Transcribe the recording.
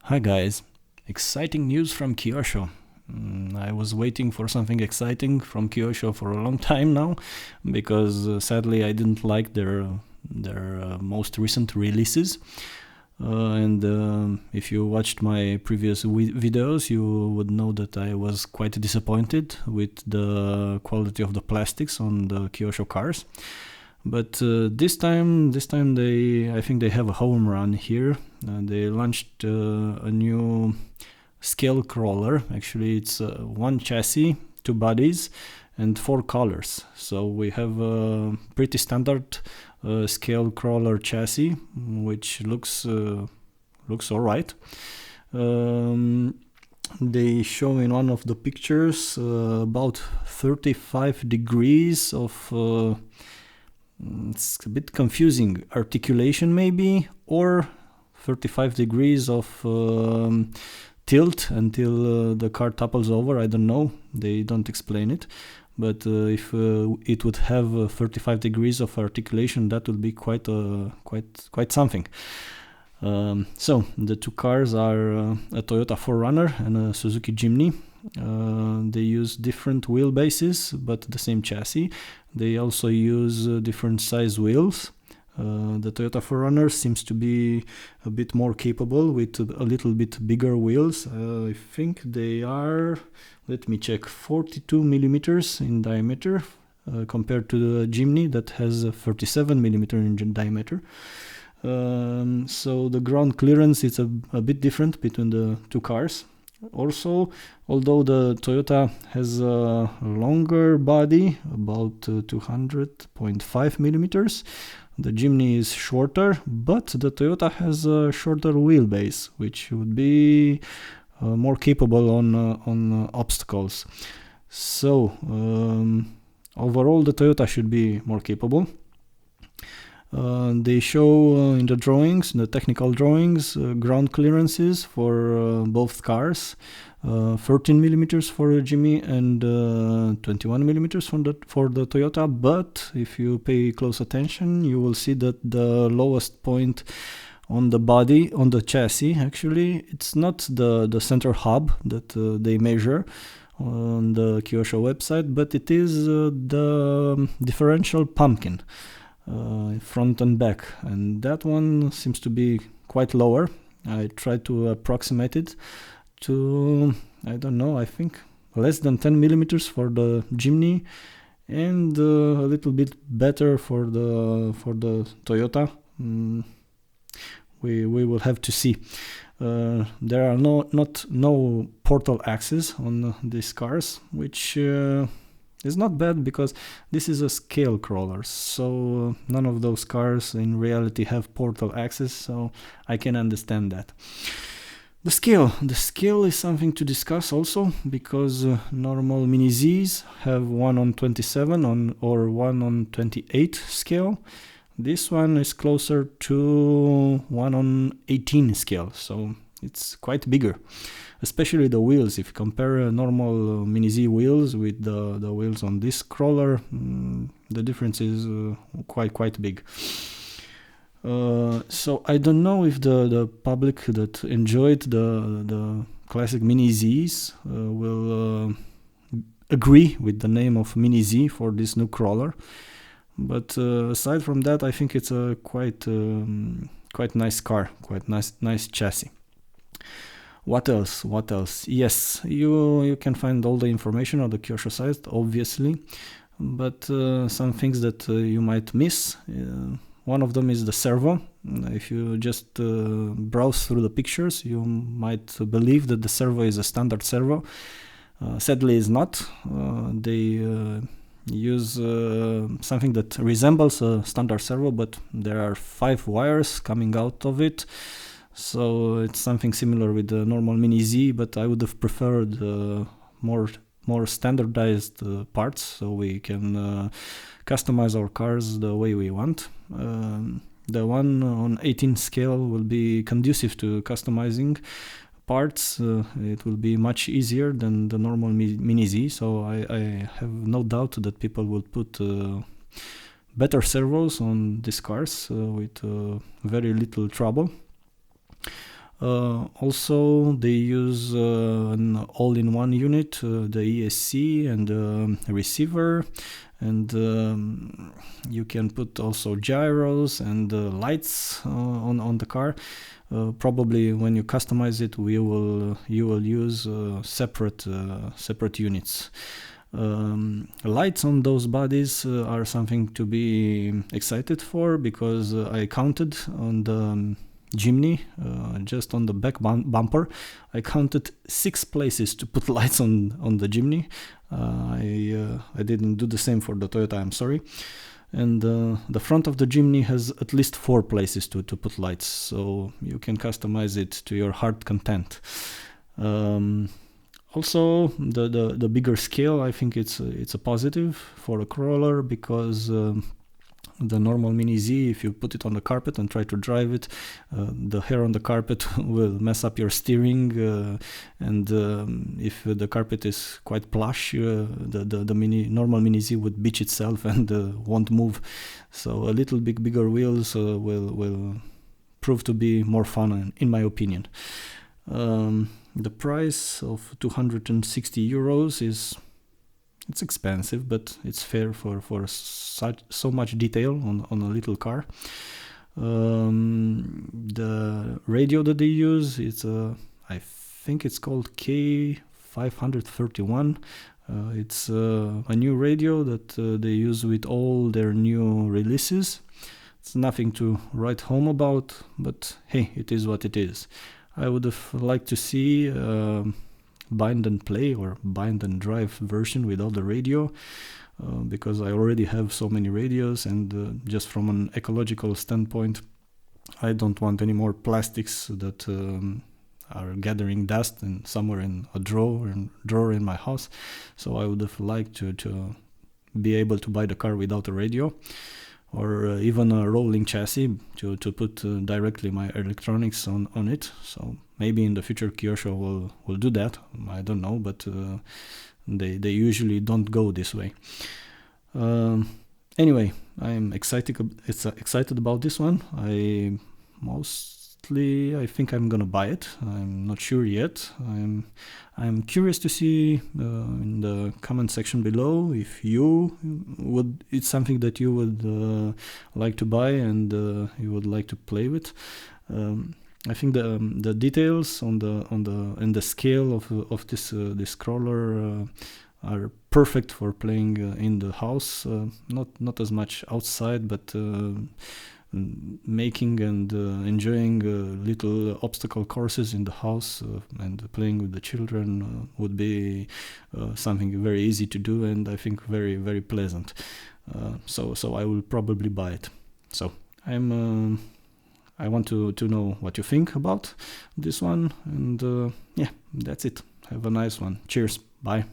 Hi guys, exciting news from Kyosho. I was waiting for something exciting from Kyosho for a long time now, because sadly I didn't like their most recent releases. And if you watched my previous videos, you would know that I was quite disappointed with the quality of the plastics on the Kyosho cars. But this time I think they have a home run here. They launched a new scale crawler. Actually, it's one chassis, two bodies, and four colors. So we have a pretty standard scale crawler chassis, which looks alright. They show in one of the pictures about 35 degrees of it's a bit confusing, articulation maybe, or 35 degrees of tilt until the car topples over. I don't know, they don't explain it, but if it would have 35 degrees of articulation, that would be quite something. So the two cars are a Toyota 4Runner and a Suzuki Jimny. They use different wheelbases but the same chassis. They also use different size wheels. The Toyota 4Runner seems to be a bit more capable with a little bit bigger wheels. I think they are, let me check, 42 millimeters in diameter compared to the Jimny that has 37 millimeter in diameter. So the ground clearance is a bit different between the two cars. Also, although the Toyota has a longer body, about 200.5 millimeters, the Jimny is shorter, but the Toyota has a shorter wheelbase, which would be more capable on obstacles. So overall, the Toyota should be more capable. They show in the drawings, the technical drawings, ground clearances for both cars, 13 millimeters for the Jimny and 21 millimeters for the Toyota. But if you pay close attention, you will see that the lowest point on the body, on the chassis, actually, it's not the center hub that they measure on the Kyosho website, but it is the differential pumpkin. Front and back, and that one seems to be quite lower. I tried to approximate it to, I don't know, I think less than 10 millimeters for the Jimny and a little bit better for the Toyota. We will have to see. There are no portal axes on these cars, which it's not bad because this is a scale crawler, so none of those cars in reality have portal axis, so I can understand that. The scale is something to discuss also, because normal Mini Zs have 1 on 27 or 1 on 28 scale. This one is closer to 1 on 18 scale, so it's quite bigger. Especially the wheels, if you compare normal Mini Z wheels with the wheels on this crawler, the difference is quite big. So I don't know if the public that enjoyed the classic Mini Zs will agree with the name of Mini Z for this new crawler. But aside from that, I think it's a quite nice car, quite nice chassis. What else? Yes, you can find all the information on the Kyosho site, obviously, but some things that you might miss. One of them is the servo. If you just browse through the pictures, you might believe that the servo is a standard servo. Sadly, it's not. They use something that resembles a standard servo, but there are 5 wires coming out of it. So it's something similar with the normal Mini Z, but I would have preferred more standardized parts, so we can customize our cars the way we want. The one on 18 scale will be conducive to customizing parts. It will be much easier than the normal Mini Z, so I have no doubt that people will put better servos on these cars with very little trouble. Also, they use an all-in-one unit, the ESC and receiver, and you can put also gyros and lights on the car. Probably when you customize it, you will use separate units. Lights on those bodies are something to be excited for, because I counted on the Jimny, just on the back bumper, I counted 6 places to put lights on the Jimny. I didn't do the same for the Toyota, I'm sorry. And the front of the Jimny has at least 4 places to put lights, so you can customize it to your heart content. Also, the bigger scale, I think it's a positive for a crawler, because the normal Mini Z, if you put it on the carpet and try to drive it, the hair on the carpet will mess up your steering, and if the carpet is quite plush, the normal Mini Z would bitch itself and won't move. So a little bit bigger wheels will prove to be more fun, in my opinion. The price of 260 euros it's expensive, but it's fair for so much detail on a little car. The radio that they use, I think it's called K531. It's a new radio that they use with all their new releases. It's nothing to write home about, but hey, it is what it is. I would have liked to see bind and play or bind and drive version without the radio, because I already have so many radios, and just from an ecological standpoint, I don't want any more plastics that are gathering dust and somewhere in a drawer in my house. So I would have liked to be able to buy the car without a radio, or even a rolling chassis to put directly my electronics on it. So maybe in the future Kyosho will do that. I don't know, but they usually don't go this way. Anyway, I'm excited about this one. I think I'm gonna buy it. I'm not sure yet. I'm curious to see in the comment section below if it's something that you would like to buy and you would like to play with. I think the details on the scale of this crawler are perfect for playing in the house. Not as much outside, but making and enjoying little obstacle courses in the house and playing with the children would be something very easy to do, and I think very, very pleasant. So I will probably buy it. So I want to know what you think about this one, and yeah, that's it. Have a nice one. Cheers. Bye.